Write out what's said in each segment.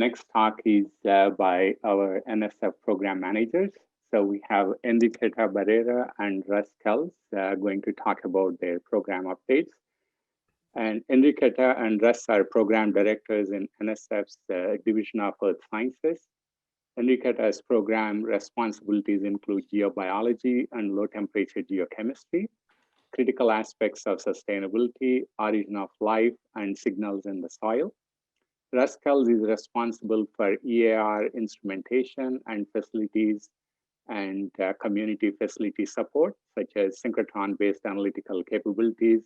next talk is by our NSF program managers. So we have Enriqueta Barrera and Russ Kelz going to talk about their program updates. And Enriqueta and Russ are program directors in NSF's Division of Earth Sciences. Enriqueta's program responsibilities include geobiology and low temperature geochemistry, critical aspects of sustainability, origin of life, and signals in the soil. Russ Kelz is responsible for EAR instrumentation and facilities and community facility support, such as synchrotron-based analytical capabilities,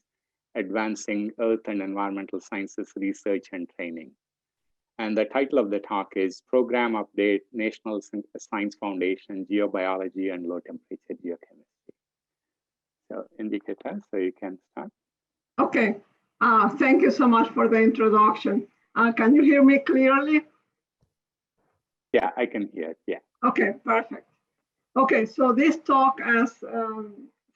advancing earth and environmental sciences research and training. And the title of the talk is Program Update, National Science Foundation, Geobiology and Low Temperature Geochemistry. So Enriqueta, so you can start. Okay, thank you so much for the introduction. Can you hear me clearly? Yeah, I can hear it, yeah. Okay, perfect. Okay, so this talk, as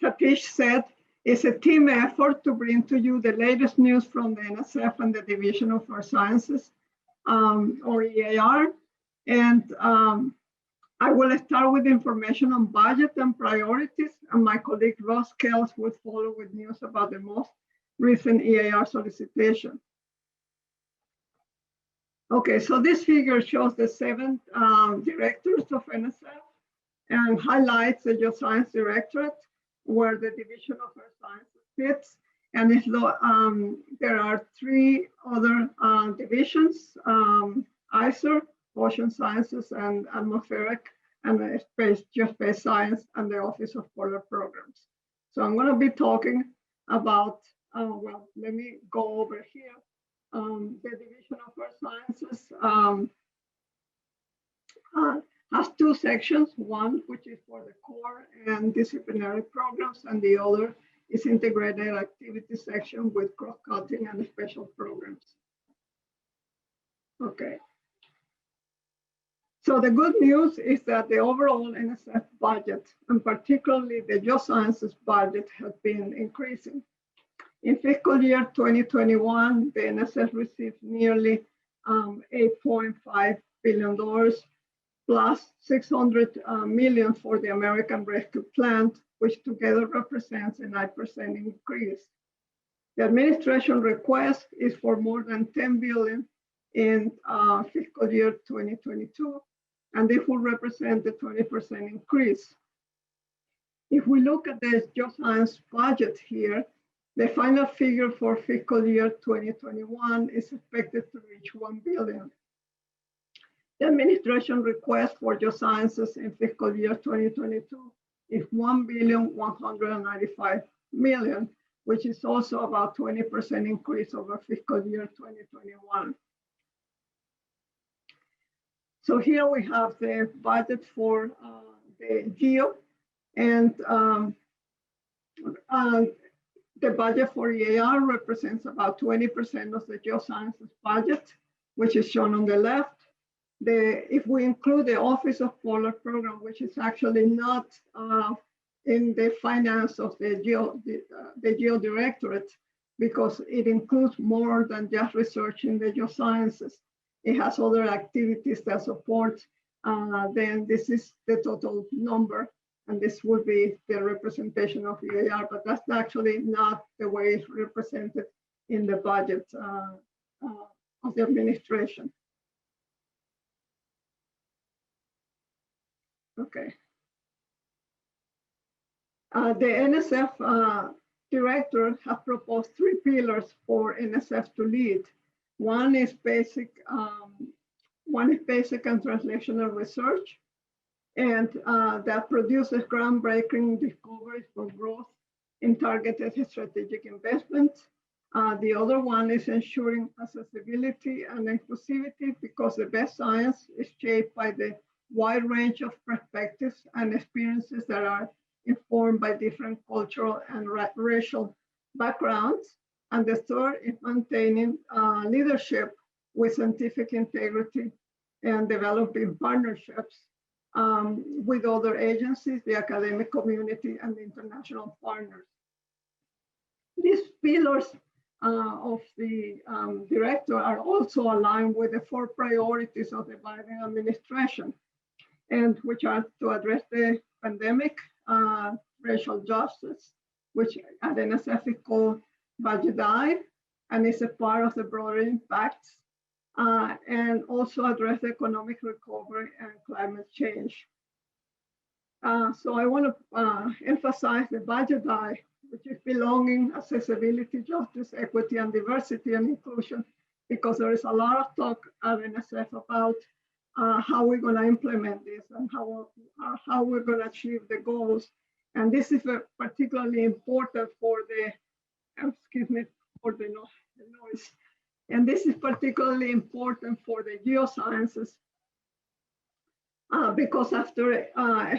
Satish said, is a team effort to bring to you the latest news from the NSF and the Division of Earth Sciences, or EAR. And I will start with information on budget and priorities, and my colleague Russ Kelz will follow with news about the most recent EAR solicitation. Okay, so this figure shows the 7 directors of NSF and highlights the Geoscience Directorate, where the Division of Earth Sciences sits. And there are 3 other divisions, ISER, Ocean Sciences and Atmospheric and Geospace Science, and the Office of Polar Programs. So I'm going to be talking about, well, let me go over here. The Division of Earth Sciences has 2 sections, one which is for the core and disciplinary programs, and the other is integrated activity section with cross-cutting and special programs. Okay. So the good news is that the overall NSF budget, and particularly the geosciences budget, has been increasing. In fiscal year 2021, the NSF received nearly $8.5 billion, plus $600 million for the American Rescue Plan, which together represents a 9% increase. The administration request is for more than $10 billion in fiscal year 2022, and this will represent a 20% increase. If we look at the geoscience budget here, the final figure for fiscal year 2021 is expected to reach $1 billion. The administration request for geosciences in fiscal year 2022 is $1.195 billion, which is also about 20% increase over fiscal year 2021. So here we have the budget for the GEO, and the budget for EAR represents about 20% of the geosciences budget, which is shown on the left. If we include the Office of Polar Program, which is actually not in the finance of the Geo Directorate, because it includes more than just research in the geosciences. It has other activities that support, then this is the total number, and this would be the representation of EAR, but that's actually not the way it's represented in the budget of the administration. Okay. The NSF director has proposed 3 pillars for NSF to lead. One is basic and translational research, and that produces groundbreaking discoveries for growth in targeted strategic investments. The other one is ensuring accessibility and inclusivity, because the best science is shaped by the wide range of perspectives and experiences that are informed by different cultural and racial backgrounds. And the third is maintaining leadership with scientific integrity and developing partnerships with other agencies, the academic community, and the international partners. These pillars of the director are also aligned with the 4 priorities of the Biden administration, and which are to address the pandemic, racial justice, which at NSF is called budget dive, and is a part of the broader impacts, and also address economic recovery and climate change. So I want to emphasize the budget dive, which is belonging, accessibility, justice, equity, and diversity and inclusion, because there is a lot of talk at NSF about how we're going to implement this and how we're going to achieve the goals. And this is particularly important for the, excuse me, for the noise. And this is particularly important for the geosciences because after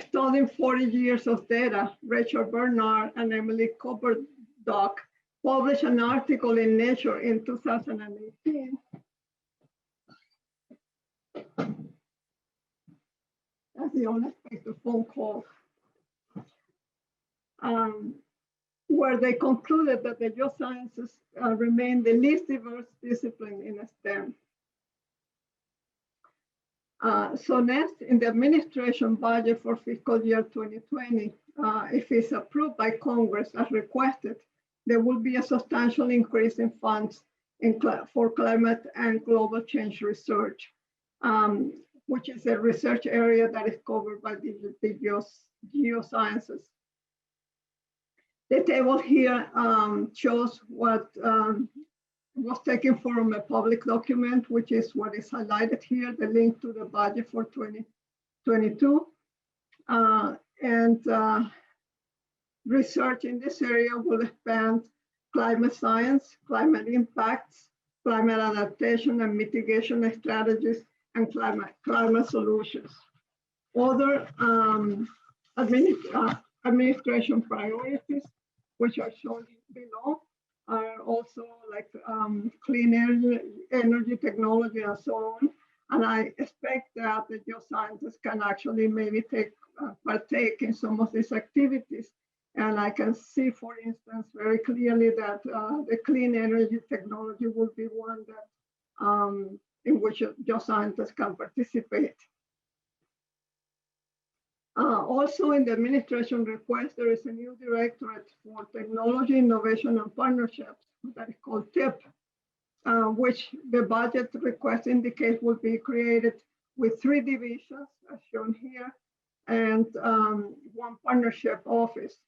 studying 40 years of data, Rachel Bernard and Emily Copperdock published an article in Nature in 2018. That's the unexpected phone call. Where they concluded that the geosciences remain the least diverse discipline in STEM. So next, in the administration budget for fiscal year 2020, if it's approved by Congress as requested, there will be a substantial increase in funds for climate and global change research, which is a research area that is covered by the geosciences. The table here shows what was taken from a public document, which is what is highlighted here, the link to the budget for 2022. Research in this area will expand climate science, climate impacts, climate adaptation and mitigation strategies, and climate solutions. Other administration priorities, which are shown below, are also like clean energy technology and so on. And I expect that the geoscientists can actually maybe partake in some of these activities. And I can see, for instance, very clearly that the clean energy technology will be one that in which geoscientists can participate. Also in the administration request, there is a new directorate for technology, innovation, and partnerships that is called TIP, which the budget request indicates will be created with 3 divisions, as shown here, and 1 partnership office.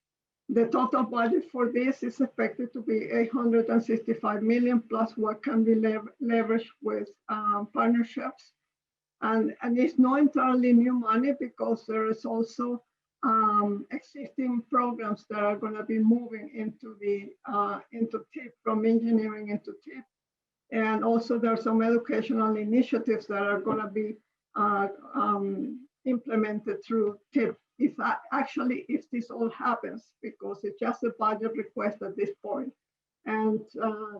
The total budget for this is expected to be 865 million plus what can be leveraged with partnerships. And it's not entirely new money because there is also existing programs that are going to be moving into the into TIP, from engineering into TIP. And also there are some educational initiatives that are going to be implemented through TIP. If this all happens, because it's just a budget request at this point. And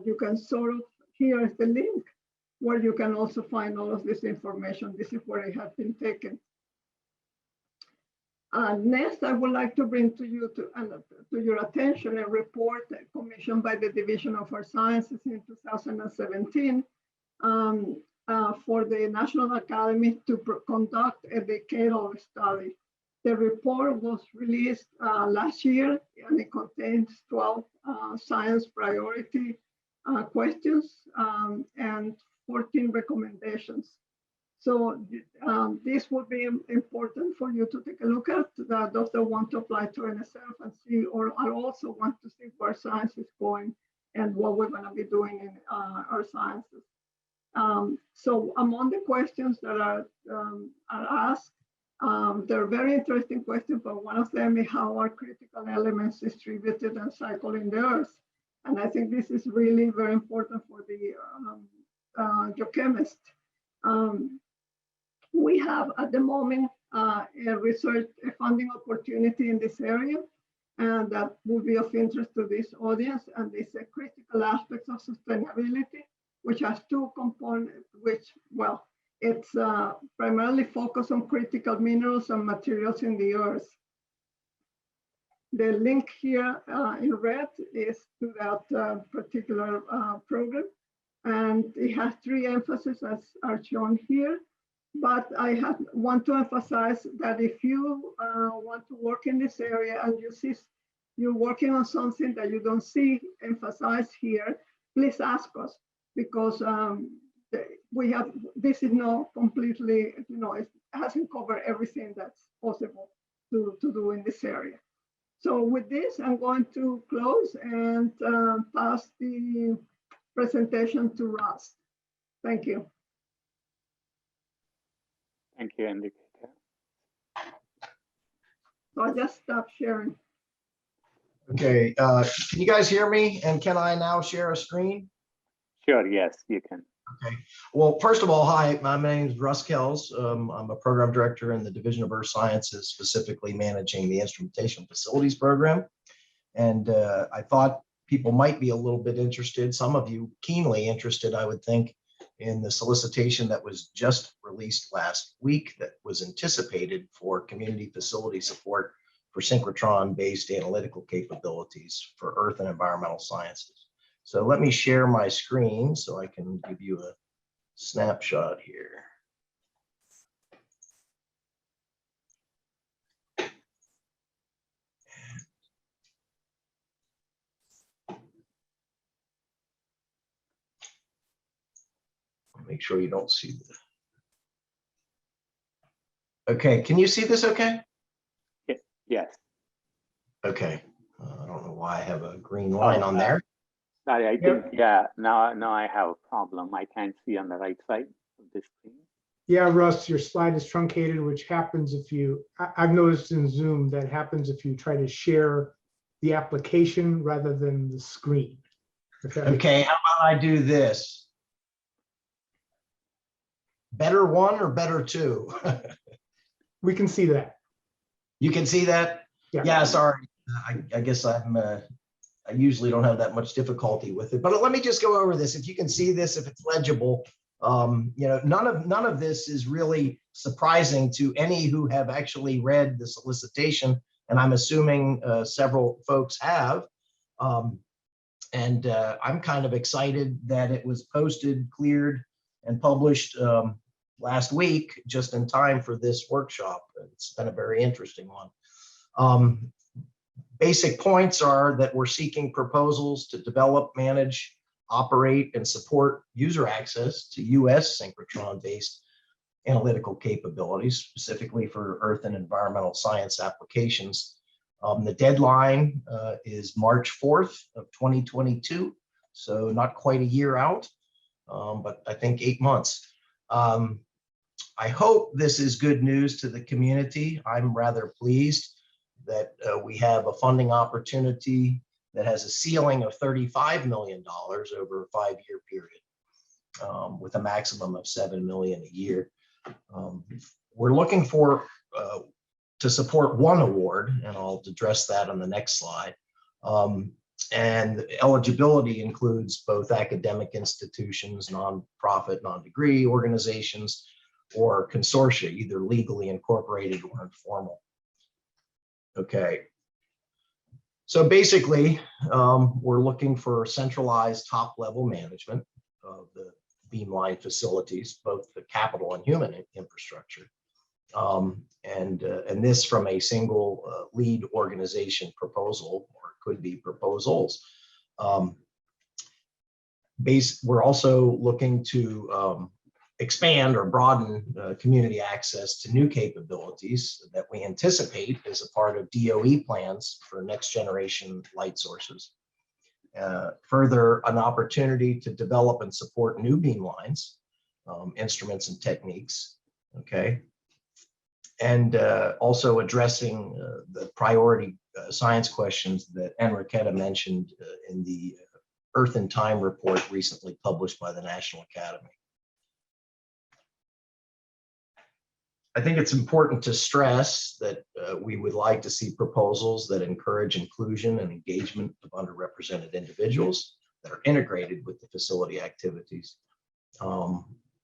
you can sort of, here is the link where you can also find all of this information. This is where it has been taken. Next, I would like to bring to you to your attention a report commissioned by the Division of Earth Sciences in 2017 for the National Academy to conduct a decadal study. The report was released last year, and it contains 12 science priority questions and 14 recommendations. So this would be important for you to take a look at, those that want to apply to NSF and see, or I also want to see where science is going and what we're going to be doing in our sciences. So among the questions that are asked, they're very interesting questions, but one of them is how are critical elements distributed and cycled in the Earth? And I think this is really very important for the geochemist. We have at the moment a funding opportunity in this area, and that will be of interest to this audience. And it's a critical aspects of sustainability, which has 2 components, which, well, it's primarily focused on critical minerals and materials in the Earth. The link here in red is to that particular program. And it has 3 emphases as are shown here. But I want to emphasize that if you want to work in this area and you see you're working on something that you don't see emphasized here, please ask us, because this is not completely, it hasn't covered everything that's possible to do in this area. So with this, I'm going to close and pass the presentation to Russ. Thank you. Thank you, Enriqueta. So I just stopped sharing. Okay, can you guys hear me? And can I now share a screen? Sure, yes, you can. Okay. Well, first of all, hi, my name is Russ Kelz. I'm a program director in the Division of Earth Sciences, specifically managing the Instrumentation Facilities Program. And I thought people might be a little bit interested, some of you keenly interested, I would think, in the solicitation that was just released last week that was anticipated for community facility support for synchrotron-based analytical capabilities for earth and environmental sciences. So let me share my screen so I can give you a snapshot here. Make sure you don't see the. Okay, can you see this okay? Yes. Okay, I don't know why I have a green line on there. Sorry, I think, yeah, now I have a problem. I can't see on the right side of the screen. Yeah, Russ, your slide is truncated, which happens if you, I've noticed in Zoom that happens if you try to share the application rather than the screen. Okay, how about I do this? Better one or better two? We can see that. You can see that? Yeah, sorry. I guess I usually don't have that much difficulty with it, but let me just go over this. If you can see this, if it's legible, none of this is really surprising to any who have actually read the solicitation, and I'm assuming several folks have. I'm kind of excited that it was posted, cleared, and published last week, just in time for this workshop. It's been a very interesting one. Basic points are that we're seeking proposals to develop, manage, operate, and support user access to US synchrotron-based analytical capabilities, specifically for earth and environmental science applications. The deadline is March 4th of 2022, so not quite a year out, but I think 8 months. I hope this is good news to the community. I'm rather pleased that we have a funding opportunity that has a ceiling of $35 million over a 5-year period, with a maximum of $7 million a year. We're looking for to support one award, and I'll address that on the next slide. And eligibility includes both academic institutions, nonprofit, non-degree organizations, or consortia, either legally incorporated or informal. Okay. So basically, we're looking for centralized top-level management of the beamline facilities, both the capital and human infrastructure. And this from a single lead organization proposal, or could be proposals. We're also looking to expand or broaden community access to new capabilities that we anticipate as a part of DOE plans for next generation light sources. Further, an opportunity to develop and support new beamlines, instruments and techniques, okay? And also addressing the priority science questions that Enriqueta mentioned in the Earth in Time report recently published by the National Academy. I think it's important to stress that we would like to see proposals that encourage inclusion and engagement of underrepresented individuals that are integrated with the facility activities.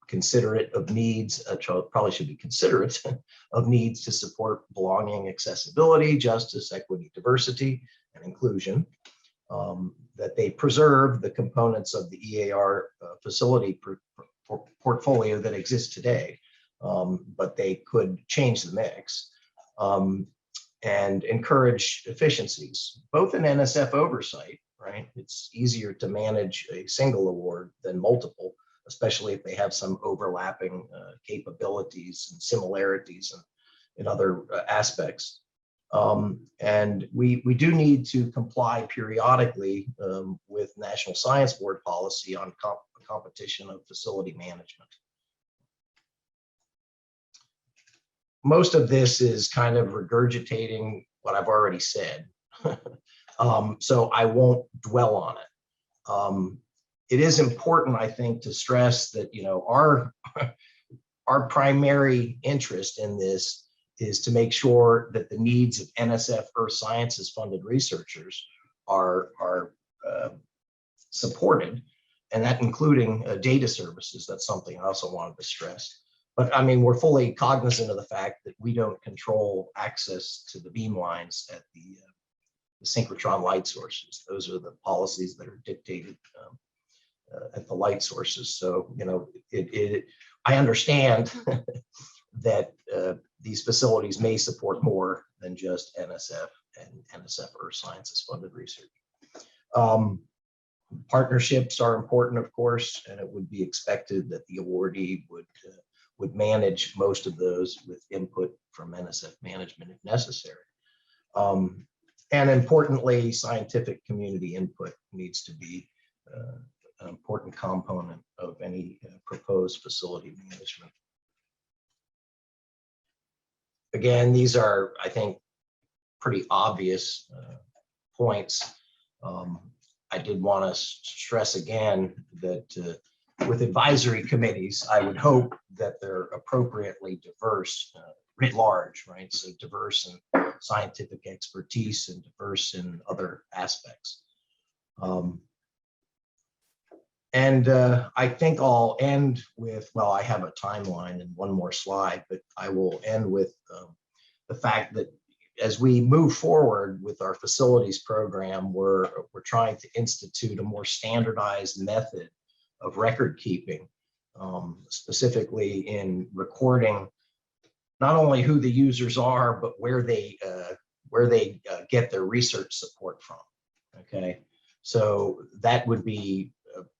considerate of needs, probably should be considerate of needs to support belonging, accessibility, justice, equity, diversity, and inclusion. That they preserve the components of the EAR facility portfolio that exists today, but they could change the mix, and encourage efficiencies, both in NSF oversight, right? It's easier to manage a single award than multiple, especially if they have some overlapping capabilities and similarities in other aspects. And we do need to comply periodically with National Science Board policy on competition of facility management. Most of this is kind of regurgitating what I've already said, so I won't dwell on it. It is important, I think, to stress that, you know, our primary interest in this is to make sure that the needs of NSF Earth Sciences funded researchers are supported, and that including data services. That's something I also wanted to stress. But I mean, we're fully cognizant of the fact that we don't control access to the beam lines at the synchrotron light sources. Those are the policies that are dictated at the light sources. So, you know, I understand that these facilities may support more than just NSF and NSF Earth Sciences funded research. Partnerships are important, of course, and it would be expected that the awardee would manage most of those with input from NSF management if necessary. And importantly, scientific community input needs to be an important component of any proposed facility management. Again, these are, I think, pretty obvious points. I did want to stress again that with advisory committees, I would hope that they're appropriately diverse, writ large, right? So diverse in scientific expertise and diverse in other aspects. And I think I'll end with, well, I have a timeline and one more slide, but I will end with the fact that as we move forward with our facilities program, we're trying to institute a more standardized method of record keeping, specifically in recording not only who the users are, but where they get their research support from. Okay, so that would be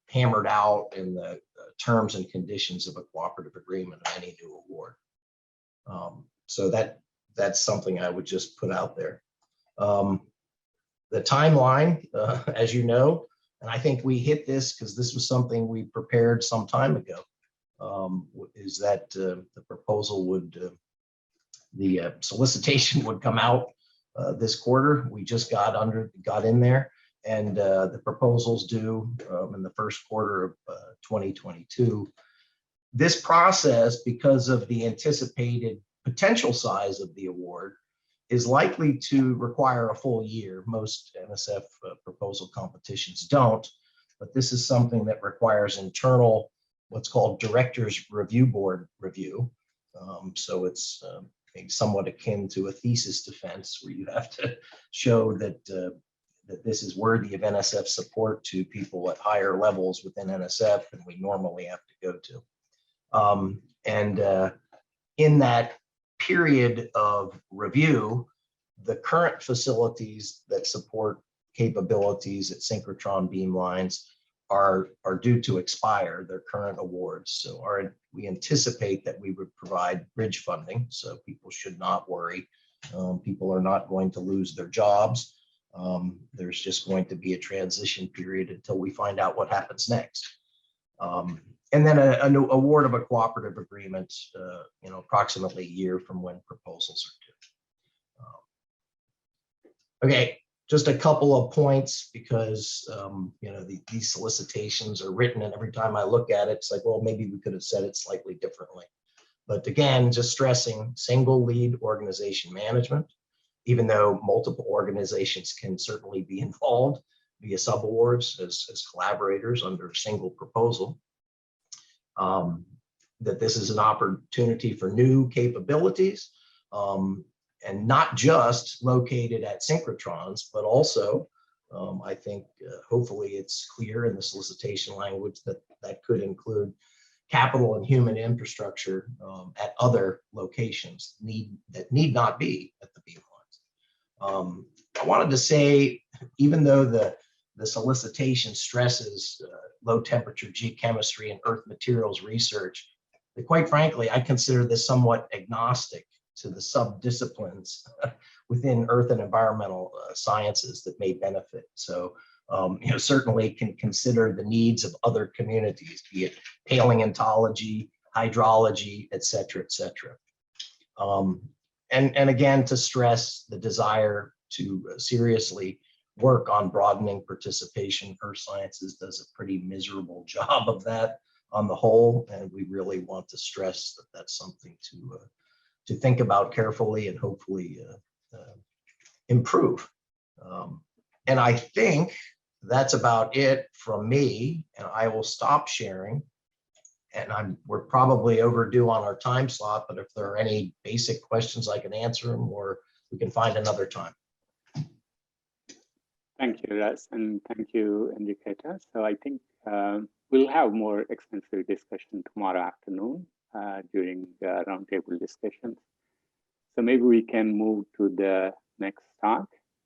hammered out in the terms and conditions of a cooperative agreement of any new award. So that's something I would just put out there. The timeline, as you know, and I think we hit this because this was something we prepared some time ago, is that the proposal would, the solicitation would come out this quarter. We just got in there, and the proposals due in the first quarter of 2022. This process, because of the anticipated potential size of the award, is likely to require a full year. Most NSF proposal competitions don't, but this is something that requires internal, what's called Directors Review Board review. So it's somewhat akin to a thesis defense, where you have to show that that this is worthy of NSF support to people at higher levels within NSF than we normally have to go to. And in that period of review, the current facilities that support capabilities at synchrotron beam lines are due to expire, their current awards. So we anticipate that we would provide bridge funding, so people should not worry. People are not going to lose their jobs. There's just going to be a transition period until we find out what happens next. And then a new award of a cooperative agreement, you know, approximately a year from when proposals are due. Okay, just a couple of points, because you know, these solicitations are written, and every time I look at it, it's like, well, maybe we could have said it slightly differently. But again, just stressing single lead organization management, even though multiple organizations can certainly be involved via subawards as collaborators under a single proposal. that this is an opportunity for new capabilities, and not just located at synchrotrons, but also, I think hopefully it's clear in the solicitation language that that could include capital and human infrastructure at other locations that need not be at the beamlines. I wanted to say, even though the solicitation stresses low temperature geochemistry and earth materials research, that quite frankly, I consider this somewhat agnostic to the sub-disciplines within earth and environmental sciences that may benefit. So, certainly can consider the needs of other communities, be it paleontology, hydrology, et cetera, et cetera. And again, to stress the desire to seriously work on broadening participation. Earth Sciences does a pretty miserable job of that on the whole, and we really want to stress that that's something to think about carefully and hopefully improve. And I think that's about it from me, and I will stop sharing. And we're probably overdue on our time slot, but if there are any basic questions, I can answer them, or we can find another time. Thank you, Russ, and thank you, Enriqueta. So I think we'll have more extensive discussion tomorrow afternoon during the roundtable discussions. So maybe we can move to the next talk.